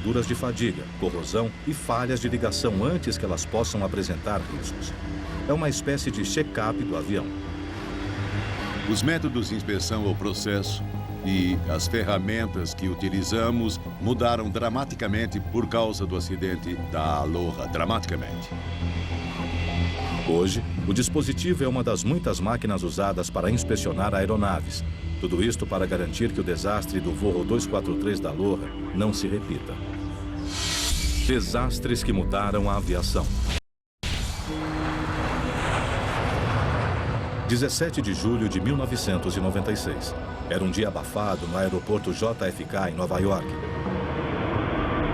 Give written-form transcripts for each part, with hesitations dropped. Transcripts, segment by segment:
rachaduras de fadiga, corrosão e falhas de ligação antes que elas possam apresentar riscos. É uma espécie de check-up do avião. Os métodos de inspeção ao processo e as ferramentas que utilizamos mudaram dramaticamente por causa do acidente da Aloha. Dramaticamente. Hoje, o dispositivo é uma das muitas máquinas usadas para inspecionar aeronaves. Tudo isto para garantir que o desastre do voo 243 da Aloha não se repita. Desastres que mudaram a aviação. 17 de julho de 1996. Era um dia abafado no aeroporto JFK, em Nova York.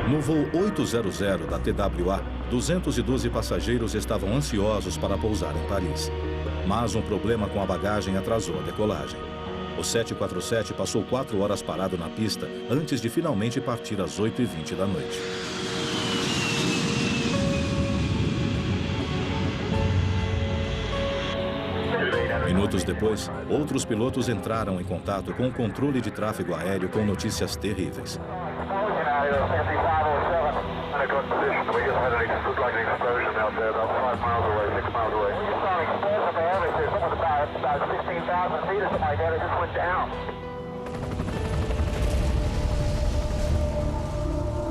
No voo 800 da TWA, 212 passageiros estavam ansiosos para pousar em Paris. Mas um problema com a bagagem atrasou a decolagem. O 747 passou 4 horas parado na pista antes de finalmente partir às 8h20 da noite. Minutos depois, outros pilotos entraram em contato com o controle de tráfego aéreo com notícias terríveis.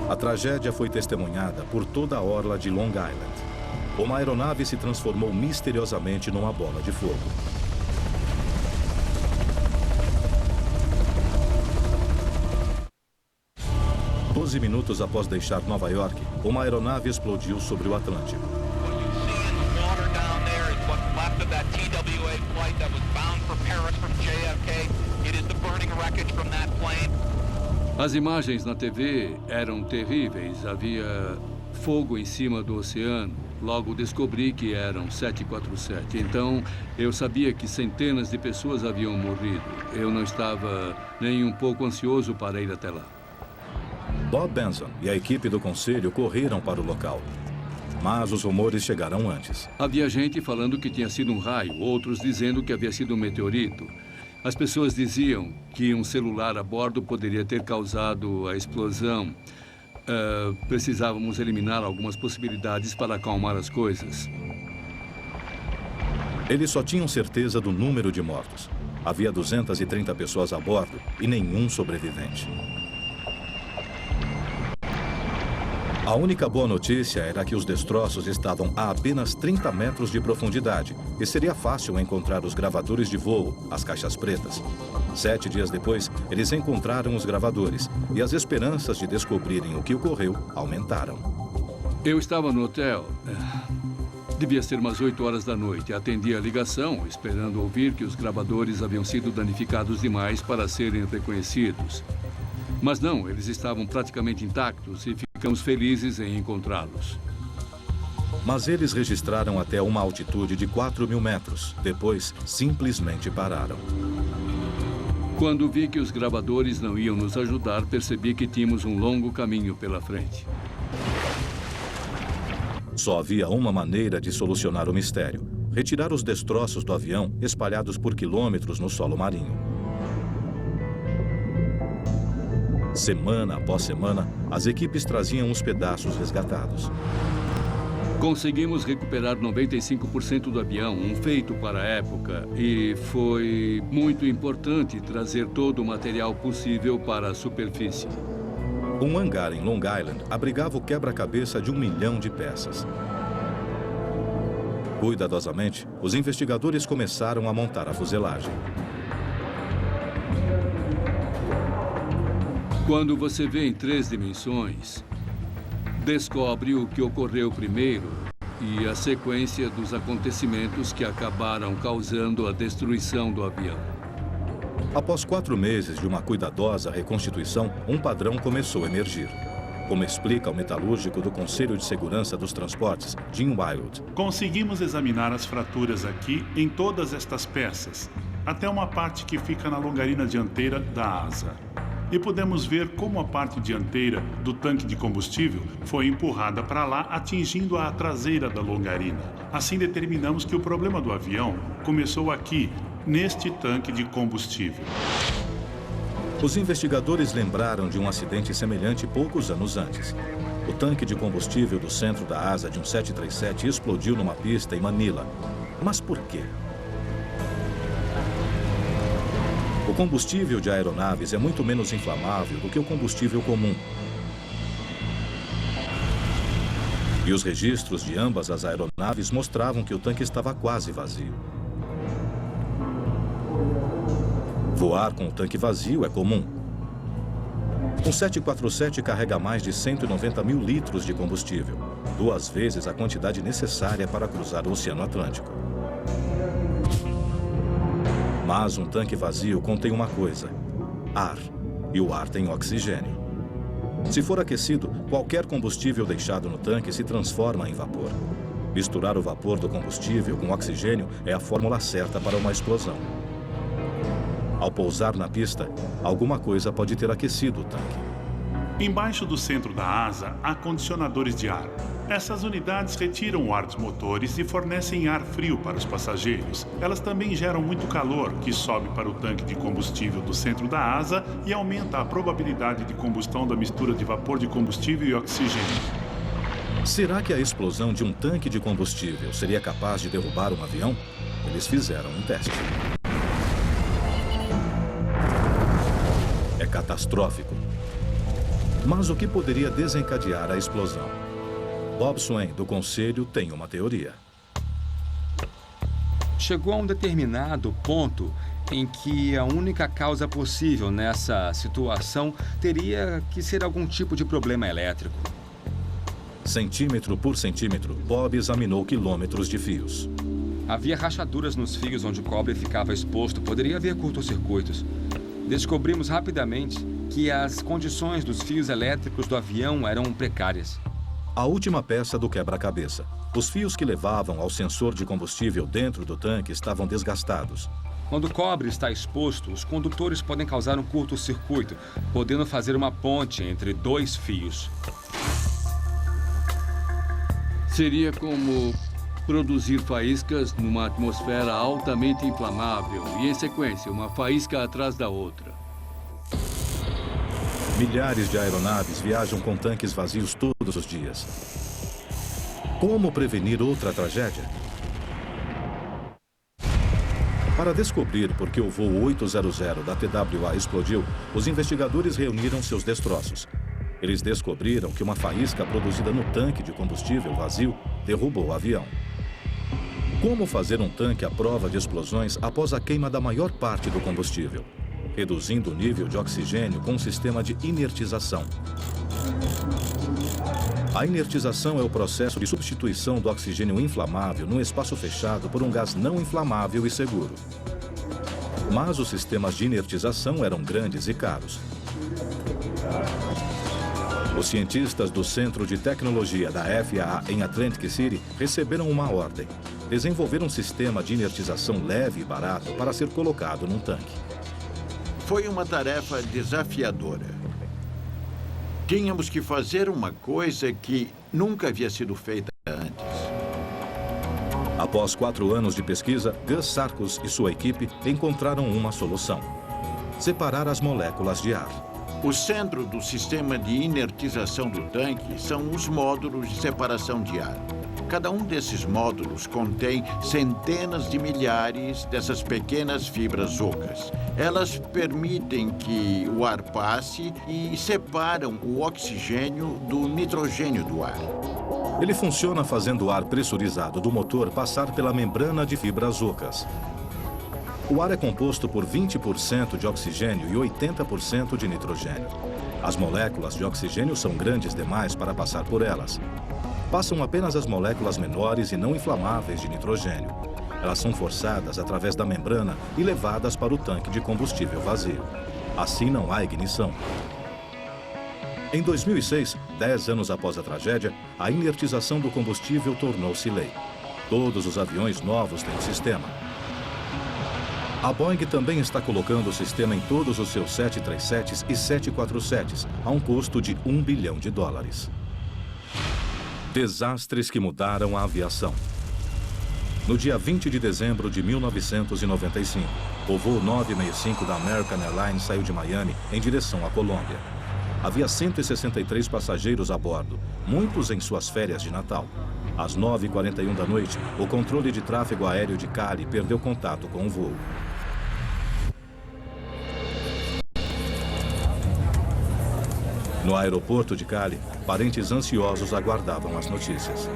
A tragédia foi testemunhada por toda a orla de Long Island. Uma aeronave se transformou misteriosamente numa bola de fogo. Doze minutos após deixar Nova York, uma aeronave explodiu sobre o Atlântico. As imagens na TV eram terríveis. Havia fogo em cima do oceano. Logo descobri que eram 747. Então, eu sabia que centenas de pessoas haviam morrido. Eu não estava nem um pouco ansioso para ir até lá. Bob Benson e a equipe do conselho correram para o local. Mas os rumores chegaram antes. Havia gente falando que tinha sido um raio, outros dizendo que havia sido um meteorito. As pessoas diziam que um celular a bordo poderia ter causado a explosão. Precisávamos eliminar algumas possibilidades para acalmar as coisas. Eles só tinham certeza do número de mortos. Havia 230 pessoas a bordo e nenhum sobrevivente. A única boa notícia era que os destroços estavam a apenas 30 metros de profundidade e seria fácil encontrar os gravadores de voo, as caixas pretas. 7 dias depois, eles encontraram os gravadores e as esperanças de descobrirem o que ocorreu aumentaram. Eu estava no hotel. Devia ser umas 8 horas da noite. Atendi a ligação, esperando ouvir que os gravadores haviam sido danificados demais para serem reconhecidos. Mas não, eles estavam praticamente intactos e ficamos felizes em encontrá-los. Mas eles registraram até uma altitude de 4.000 metros. Depois, simplesmente pararam. Quando vi que os gravadores não iam nos ajudar, percebi que tínhamos um longo caminho pela frente. Só havia uma maneira de solucionar o mistério: retirar os destroços do avião espalhados por quilômetros no solo marinho. Semana após semana, as equipes traziam os pedaços resgatados. Conseguimos recuperar 95% do avião, um feito para a época, e foi muito importante trazer todo o material possível para a superfície. Um hangar em Long Island abrigava o quebra-cabeça de 1 milhão de peças. Cuidadosamente, os investigadores começaram a montar a fuselagem. Quando você vê em 3 dimensões, descobre o que ocorreu primeiro e a sequência dos acontecimentos que acabaram causando a destruição do avião. Após 4 meses de uma cuidadosa reconstituição, um padrão começou a emergir. Como explica o metalúrgico do Conselho de Segurança dos Transportes, Jim Wild. Conseguimos examinar as fraturas aqui em todas estas peças, até uma parte que fica na longarina dianteira da asa. E podemos ver como a parte dianteira do tanque de combustível foi empurrada para lá, atingindo a traseira da longarina. Assim determinamos que o problema do avião começou aqui, neste tanque de combustível. Os investigadores lembraram de um acidente semelhante poucos anos antes. O tanque de combustível do centro da asa de um 737 explodiu numa pista em Manila. Mas por quê? O combustível de aeronaves é muito menos inflamável do que o combustível comum. E os registros de ambas as aeronaves mostravam que o tanque estava quase vazio. Voar com o tanque vazio é comum. Um 747 carrega mais de 190 mil litros de combustível, 2 vezes a quantidade necessária para cruzar o Oceano Atlântico. Mas um tanque vazio contém uma coisa: ar. E o ar tem oxigênio. Se for aquecido, qualquer combustível deixado no tanque se transforma em vapor. Misturar o vapor do combustível com oxigênio é a fórmula certa para uma explosão. Ao pousar na pista, alguma coisa pode ter aquecido o tanque. Embaixo do centro da asa, há condicionadores de ar. Essas unidades retiram o ar dos motores e fornecem ar frio para os passageiros. Elas também geram muito calor, que sobe para o tanque de combustível do centro da asa e aumenta a probabilidade de combustão da mistura de vapor de combustível e oxigênio. Será que a explosão de um tanque de combustível seria capaz de derrubar um avião? Eles fizeram um teste. É catastrófico. Mas o que poderia desencadear a explosão? Bob Swain, do Conselho, tem uma teoria. Chegou a um determinado ponto em que a única causa possível nessa situação teria que ser algum tipo de problema elétrico. Centímetro por centímetro, Bob examinou quilômetros de fios. Havia rachaduras nos fios onde o cobre ficava exposto. Poderia haver curtos-circuitos. Descobrimos rapidamente que as condições dos fios elétricos do avião eram precárias. A última peça do quebra-cabeça. Os fios que levavam ao sensor de combustível dentro do tanque estavam desgastados. Quando o cobre está exposto, os condutores podem causar um curto-circuito, podendo fazer uma ponte entre 2 fios. Seria como produzir faíscas numa atmosfera altamente inflamável e, em sequência, uma faísca atrás da outra. Milhares de aeronaves viajam com tanques vazios todos os dias. Como prevenir outra tragédia? Para descobrir por que o voo 800 da TWA explodiu, os investigadores reuniram seus destroços. Eles descobriram que uma faísca produzida no tanque de combustível vazio derrubou o avião. Como fazer um tanque à prova de explosões após a queima da maior parte do combustível? Reduzindo o nível de oxigênio com um sistema de inertização. A inertização é o processo de substituição do oxigênio inflamável num espaço fechado por um gás não inflamável e seguro. Mas os sistemas de inertização eram grandes e caros. Os cientistas do Centro de Tecnologia da FAA em Atlantic City receberam uma ordem: desenvolver um sistema de inertização leve e barato para ser colocado num tanque. Foi uma tarefa desafiadora. Tínhamos que fazer uma coisa que nunca havia sido feita antes. Após 4 anos de pesquisa, Gus Sarkus e sua equipe encontraram uma solução: separar as moléculas de ar. O centro do sistema de inertização do tanque são os módulos de separação de ar. Cada um desses módulos contém centenas de milhares dessas pequenas fibras ocas. Elas permitem que o ar passe e separam o oxigênio do nitrogênio do ar. Ele funciona fazendo o ar pressurizado do motor passar pela membrana de fibras ocas. O ar é composto por 20% de oxigênio e 80% de nitrogênio. As moléculas de oxigênio são grandes demais para passar por elas. Passam apenas as moléculas menores e não inflamáveis de nitrogênio. Elas são forçadas através da membrana e levadas para o tanque de combustível vazio. Assim não há ignição. Em 2006, 10 anos após a tragédia, a inertização do combustível tornou-se lei. Todos os aviões novos têm o sistema. A Boeing também está colocando o sistema em todos os seus 737s e 747s, a um custo de $1 bilhão. Desastres que mudaram a aviação. No dia 20 de dezembro de 1995, o voo 965 da American Airlines saiu de Miami em direção à Colômbia. Havia 163 passageiros a bordo, muitos em suas férias de Natal. Às 9h41 da noite, o controle de tráfego aéreo de Cali perdeu contato com o voo. No aeroporto de Cali, parentes ansiosos aguardavam as notícias.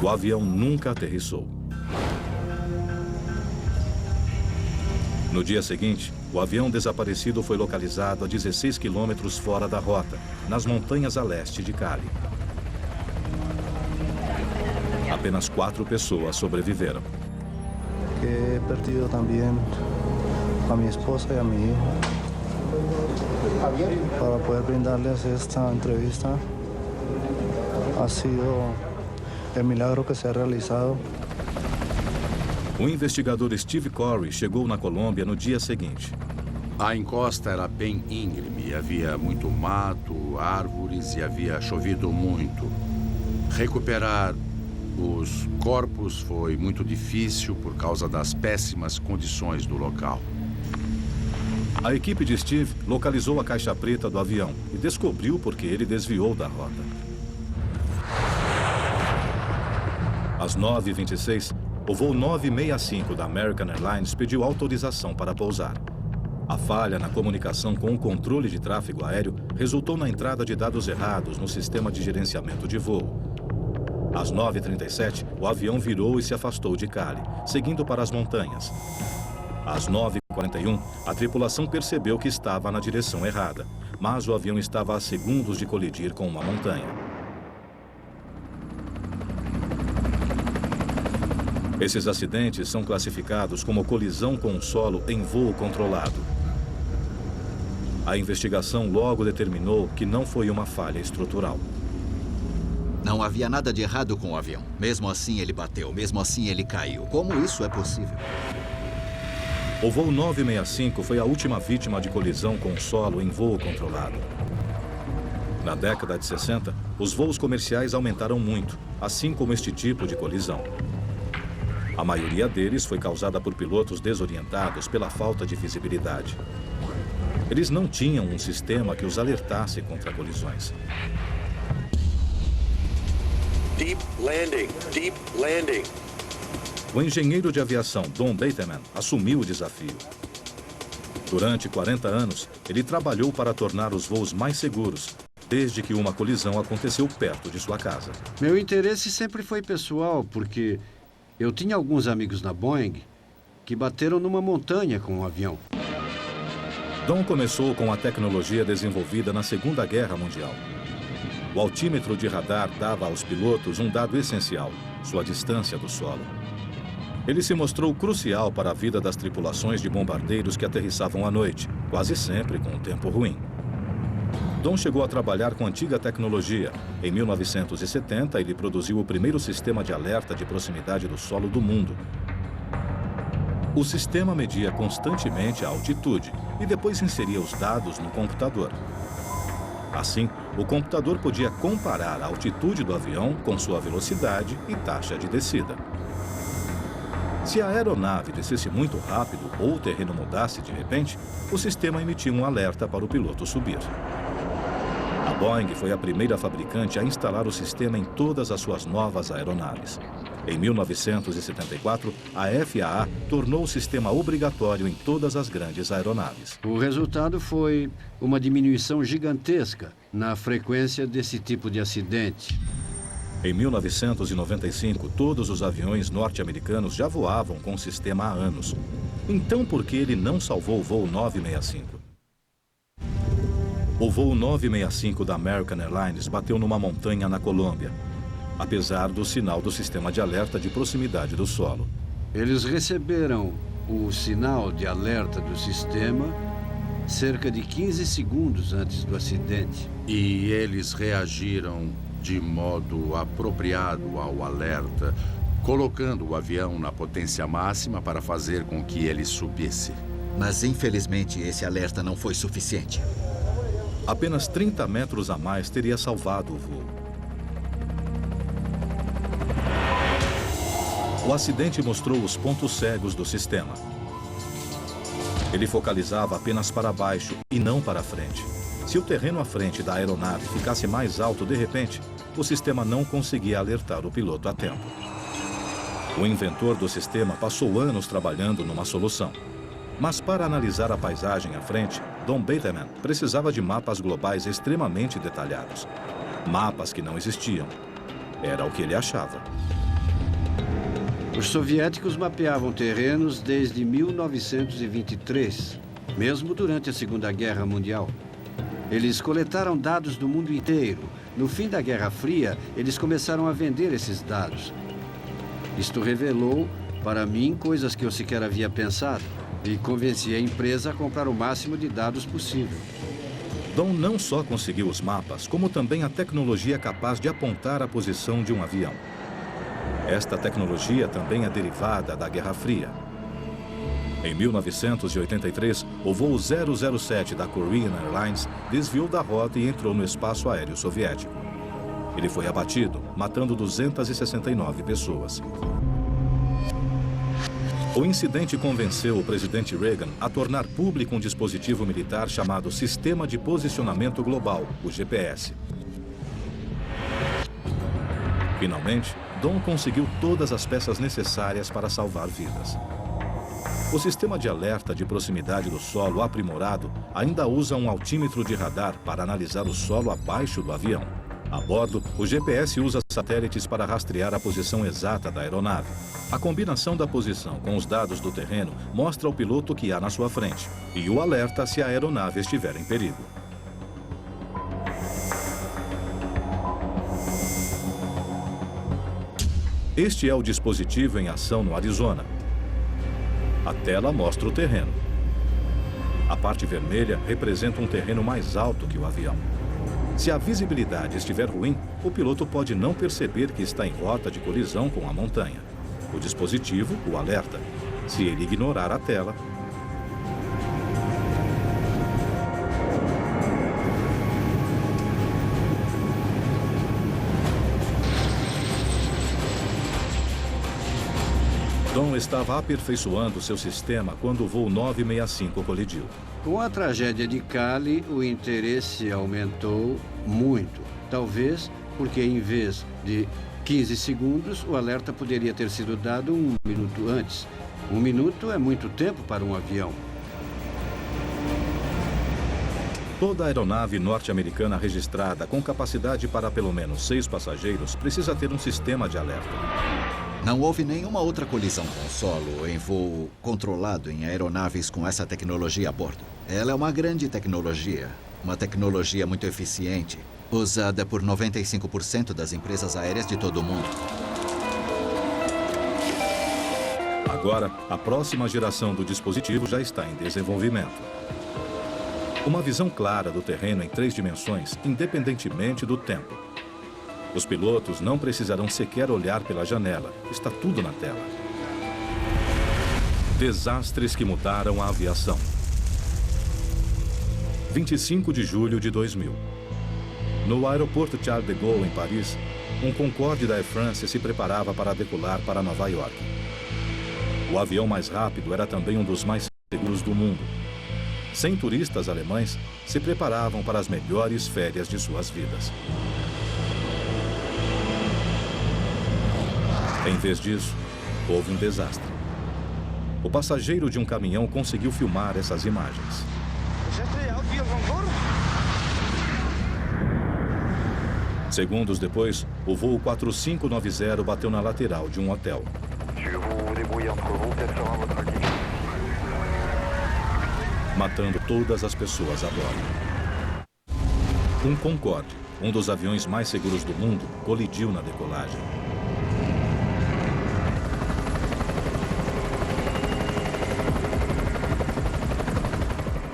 O avião nunca aterrissou. No dia seguinte, o avião desaparecido foi localizado a 16 quilômetros fora da rota, nas montanhas a leste de Cali. Apenas 4 pessoas sobreviveram. He perdido também a minha esposa e a minha hijo. Para poder brindarles esta entrevista, ha sido el milagro que se ha realizado. O investigador Steve Corey chegou na Colômbia no dia seguinte. A encosta era bem íngreme, havia muito mato, árvores e havia chovido muito. Recuperar os corpos foi muito difícil por causa das péssimas condições do local. A equipe de Steve localizou a caixa preta do avião e descobriu por que ele desviou da rota. Às 9h26, o voo 965 da American Airlines pediu autorização para pousar. A falha na comunicação com o controle de tráfego aéreo resultou na entrada de dados errados no sistema de gerenciamento de voo. Às 9h37, o avião virou e se afastou de Cali, seguindo para as montanhas. Às 9h41, a tripulação percebeu que estava na direção errada, mas o avião estava a segundos de colidir com uma montanha. Esses acidentes são classificados como colisão com o solo em voo controlado. A investigação logo determinou que não foi uma falha estrutural. Não havia nada de errado com o avião. Mesmo assim ele bateu, mesmo assim ele caiu. Como isso é possível? O voo 965 foi a última vítima de colisão com o solo em voo controlado. Na década de 60, os voos comerciais aumentaram muito, assim como este tipo de colisão. A maioria deles foi causada por pilotos desorientados pela falta de visibilidade. Eles não tinham um sistema que os alertasse contra colisões. Deep landing, deep landing. O engenheiro de aviação Don Bateman assumiu o desafio. Durante 40 anos, ele trabalhou para tornar os voos mais seguros, desde que uma colisão aconteceu perto de sua casa. Meu interesse sempre foi pessoal, porque eu tinha alguns amigos na Boeing que bateram numa montanha com um avião. Don começou com a tecnologia desenvolvida na Segunda Guerra Mundial. O altímetro de radar dava aos pilotos um dado essencial, sua distância do solo. Ele se mostrou crucial para a vida das tripulações de bombardeiros que aterrissavam à noite, quase sempre com um tempo ruim. Don chegou a trabalhar com antiga tecnologia. Em 1970, ele produziu o primeiro sistema de alerta de proximidade do solo do mundo. O sistema media constantemente a altitude e depois inseria os dados no computador. Assim, o computador podia comparar a altitude do avião com sua velocidade e taxa de descida. Se a aeronave descesse muito rápido ou o terreno mudasse de repente, o sistema emitia um alerta para o piloto subir. A Boeing foi a primeira fabricante a instalar o sistema em todas as suas novas aeronaves. Em 1974, a FAA tornou o sistema obrigatório em todas as grandes aeronaves. O resultado foi uma diminuição gigantesca na frequência desse tipo de acidente. Em 1995, todos os aviões norte-americanos já voavam com o sistema há anos. Então, por que ele não salvou o voo 965? O voo 965 da American Airlines bateu numa montanha na Colômbia, apesar do sinal do sistema de alerta de proximidade do solo. Eles receberam o sinal de alerta do sistema cerca de 15 segundos antes do acidente. E eles reagiram de modo apropriado ao alerta, colocando o avião na potência máxima para fazer com que ele subisse. Mas, infelizmente, esse alerta não foi suficiente. Apenas 30 metros a mais teria salvado o voo. O acidente mostrou os pontos cegos do sistema. Ele focalizava apenas para baixo e não para frente. Se o terreno à frente da aeronave ficasse mais alto de repente, o sistema não conseguia alertar o piloto a tempo. O inventor do sistema passou anos trabalhando numa solução. Mas para analisar a paisagem à frente, Don Bateman precisava de mapas globais extremamente detalhados. Mapas que não existiam. Era o que ele achava. Os soviéticos mapeavam terrenos desde 1923, mesmo durante a Segunda Guerra Mundial. Eles coletaram dados do mundo inteiro. No fim da Guerra Fria, eles começaram a vender esses dados. Isto revelou, para mim, coisas que eu sequer havia pensado e convenci a empresa a comprar o máximo de dados possível. Don não só conseguiu os mapas, como também a tecnologia capaz de apontar a posição de um avião. Esta tecnologia também é derivada da Guerra Fria. Em 1983, o voo 007 da Korean Airlines desviou da rota e entrou no espaço aéreo soviético. Ele foi abatido, matando 269 pessoas. O incidente convenceu o presidente Reagan a tornar público um dispositivo militar chamado Sistema de Posicionamento Global, o GPS. Finalmente, Don conseguiu todas as peças necessárias para salvar vidas. O sistema de alerta de proximidade do solo aprimorado ainda usa um altímetro de radar para analisar o solo abaixo do avião. A bordo, o GPS usa satélites para rastrear a posição exata da aeronave. A combinação da posição com os dados do terreno mostra ao piloto o que há na sua frente e o alerta se a aeronave estiver em perigo. Este é o dispositivo em ação no Arizona. A tela mostra o terreno. A parte vermelha representa um terreno mais alto que o avião. Se a visibilidade estiver ruim, o piloto pode não perceber que está em rota de colisão com a montanha. O dispositivo o alerta. Se ele ignorar a tela, Don estava aperfeiçoando seu sistema quando o voo 965 colidiu. Com a tragédia de Cali, o interesse aumentou muito. Talvez porque, em vez de 15 segundos, o alerta poderia ter sido dado 1 minuto antes. 1 minuto é muito tempo para um avião. Toda aeronave norte-americana registrada com capacidade para pelo menos 6 passageiros precisa ter um sistema de alerta. Não houve nenhuma outra colisão com o solo em voo controlado em aeronaves com essa tecnologia a bordo. Ela é uma grande tecnologia, uma tecnologia muito eficiente, usada por 95% das empresas aéreas de todo o mundo. Agora, a próxima geração do dispositivo já está em desenvolvimento. Uma visão clara do terreno em 3 dimensões, independentemente do tempo. Os pilotos não precisarão sequer olhar pela janela. Está tudo na tela. Desastres que mudaram a aviação. 25 de julho de 2000. No aeroporto Charles de Gaulle, em Paris, um Concorde da Air France se preparava para decolar para Nova York. O avião mais rápido era também um dos mais seguros do mundo. 100 turistas alemães se preparavam para as melhores férias de suas vidas. Em vez disso, houve um desastre. O passageiro de um caminhão conseguiu filmar essas imagens. Segundos depois, o voo 4590 bateu na lateral de um hotel. Matando todas as pessoas a bordo. Um Concorde, um dos aviões mais seguros do mundo, colidiu na decolagem.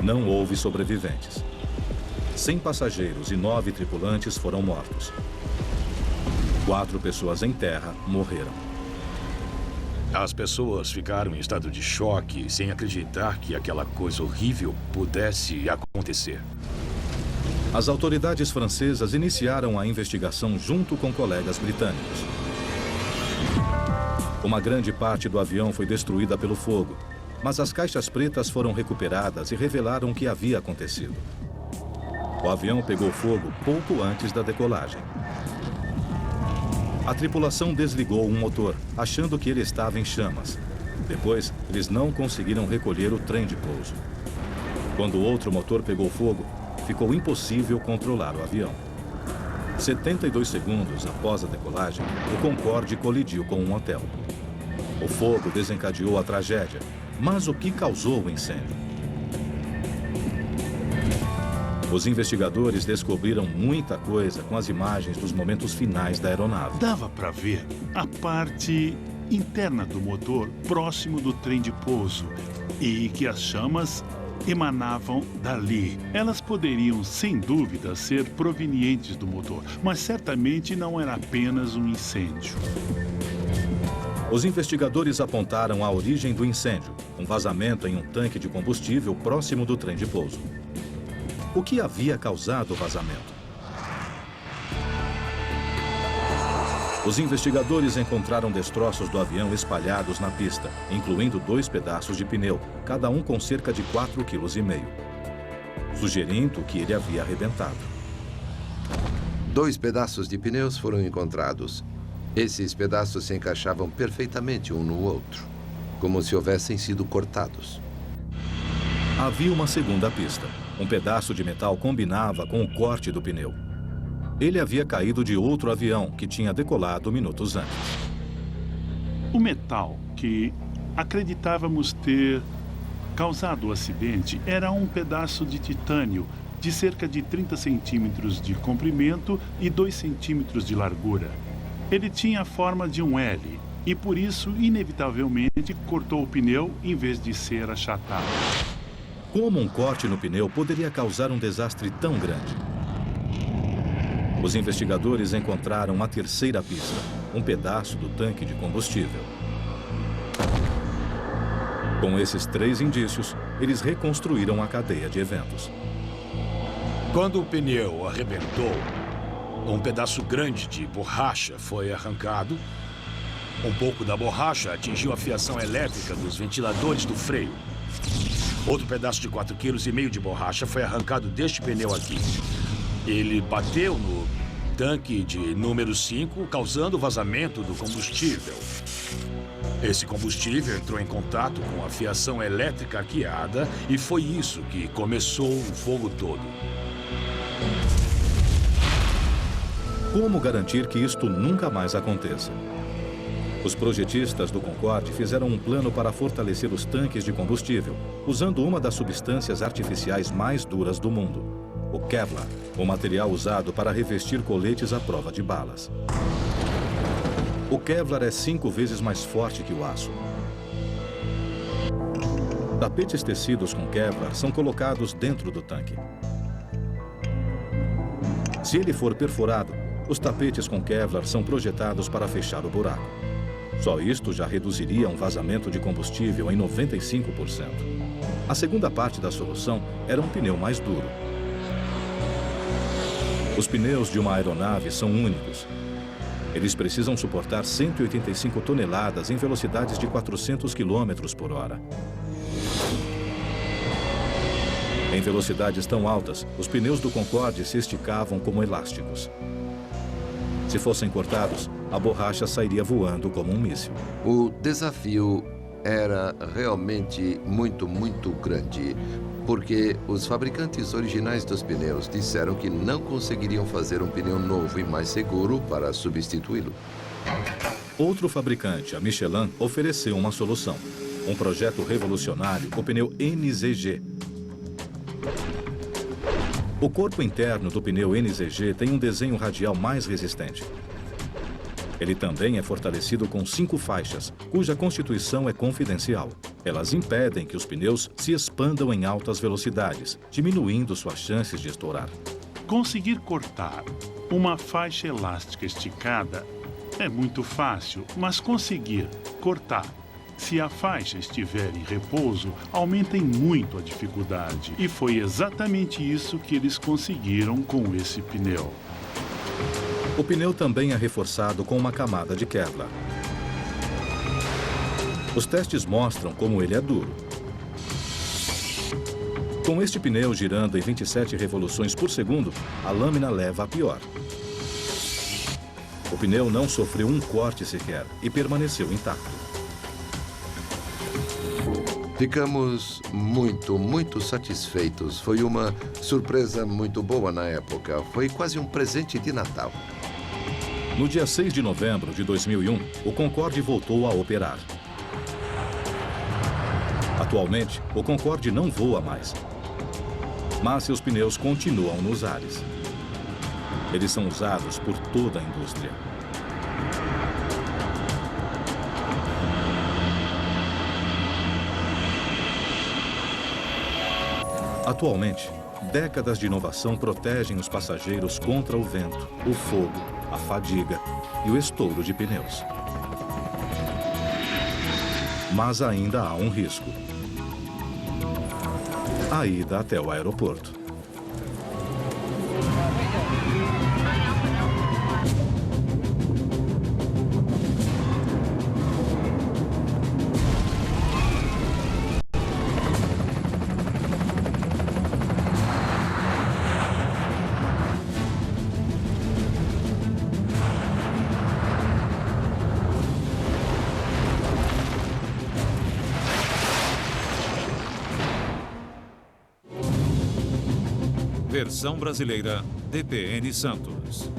Não houve sobreviventes. 100 passageiros e 9 tripulantes foram mortos. 4 pessoas em terra morreram. As pessoas ficaram em estado de choque, sem acreditar que aquela coisa horrível pudesse acontecer. As autoridades francesas iniciaram a investigação junto com colegas britânicos. Uma grande parte do avião foi destruída pelo fogo, mas as caixas pretas foram recuperadas e revelaram o que havia acontecido. O avião pegou fogo pouco antes da decolagem. A tripulação desligou um motor, achando que ele estava em chamas. Depois, eles não conseguiram recolher o trem de pouso. Quando o outro motor pegou fogo, ficou impossível controlar o avião. 72 segundos após a decolagem, o Concorde colidiu com um hotel. O fogo desencadeou a tragédia, mas o que causou o incêndio? Os investigadores descobriram muita coisa com as imagens dos momentos finais da aeronave. Dava para ver a parte interna do motor próximo do trem de pouso e que as chamas emanavam dali. Elas poderiam, sem dúvida, ser provenientes do motor, mas certamente não era apenas um incêndio. Os investigadores apontaram a origem do incêndio, um vazamento em um tanque de combustível próximo do trem de pouso. O que havia causado o vazamento? Os investigadores encontraram destroços do avião espalhados na pista, incluindo 2 pedaços de pneu, cada um com cerca de 4,5 kg, sugerindo que ele havia arrebentado. 2 pedaços de pneus foram encontrados. Esses pedaços se encaixavam perfeitamente um no outro, como se houvessem sido cortados. Havia uma segunda pista. Um pedaço de metal combinava com o corte do pneu. Ele havia caído de outro avião que tinha decolado minutos antes. O metal que acreditávamos ter causado o acidente era um pedaço de titânio de cerca de 30 centímetros de comprimento e 2 centímetros de largura. Ele tinha a forma de um L e, por isso, inevitavelmente, cortou o pneu em vez de ser achatado. Como um corte no pneu poderia causar um desastre tão grande? Os investigadores encontraram uma terceira pista, um pedaço do tanque de combustível. Com esses 3 indícios, eles reconstruíram a cadeia de eventos. Quando o pneu arrebentou, um pedaço grande de borracha foi arrancado. Um pouco da borracha atingiu a fiação elétrica dos ventiladores do freio. Outro pedaço de 4,5 kg de borracha foi arrancado deste pneu aqui. Ele bateu no tanque de número 5, causando o vazamento do combustível. Esse combustível entrou em contato com a fiação elétrica arqueada e foi isso que começou o fogo todo. Como garantir que isto nunca mais aconteça? Os projetistas do Concorde fizeram um plano para fortalecer os tanques de combustível, usando uma das substâncias artificiais mais duras do mundo, o Kevlar, o material usado para revestir coletes à prova de balas. O Kevlar é 5 vezes mais forte que o aço. Tapetes tecidos com Kevlar são colocados dentro do tanque. Se ele for perfurado, os tapetes com Kevlar são projetados para fechar o buraco. Só isto já reduziria um vazamento de combustível em 95%. A segunda parte da solução era um pneu mais duro. Os pneus de uma aeronave são únicos. Eles precisam suportar 185 toneladas em velocidades de 400 km por hora. Em velocidades tão altas, os pneus do Concorde se esticavam como elásticos. Se fossem cortados, a borracha sairia voando como um míssil. O desafio era realmente muito grande, porque os fabricantes originais dos pneus disseram que não conseguiriam fazer um pneu novo e mais seguro para substituí-lo. Outro fabricante, a Michelin, ofereceu uma solução. Um projeto revolucionário, o pneu NZG. O corpo interno do pneu NZG tem um desenho radial mais resistente. Ele também é fortalecido com 5 faixas, cuja constituição é confidencial. Elas impedem que os pneus se expandam em altas velocidades, diminuindo suas chances de estourar. Conseguir cortar uma faixa elástica esticada é muito fácil, mas conseguir cortar se a faixa estiver em repouso, aumenta em muito a dificuldade. E foi exatamente isso que eles conseguiram com esse pneu. O pneu também é reforçado com uma camada de Kevlar. Os testes mostram como ele é duro. Com este pneu girando em 27 revoluções por segundo, a lâmina leva a pior. O pneu não sofreu um corte sequer e permaneceu intacto. Ficamos muito satisfeitos. Foi uma surpresa muito boa na época. Foi quase um presente de Natal. No dia 6 de novembro de 2001, o Concorde voltou a operar. Atualmente, o Concorde não voa mais, mas seus pneus continuam nos ares. Eles são usados por toda a indústria. Atualmente, décadas de inovação protegem os passageiros contra o vento, o fogo, a fadiga e o estouro de pneus. Mas ainda há um risco: a ida até o aeroporto. Versão brasileira, DPN Santos.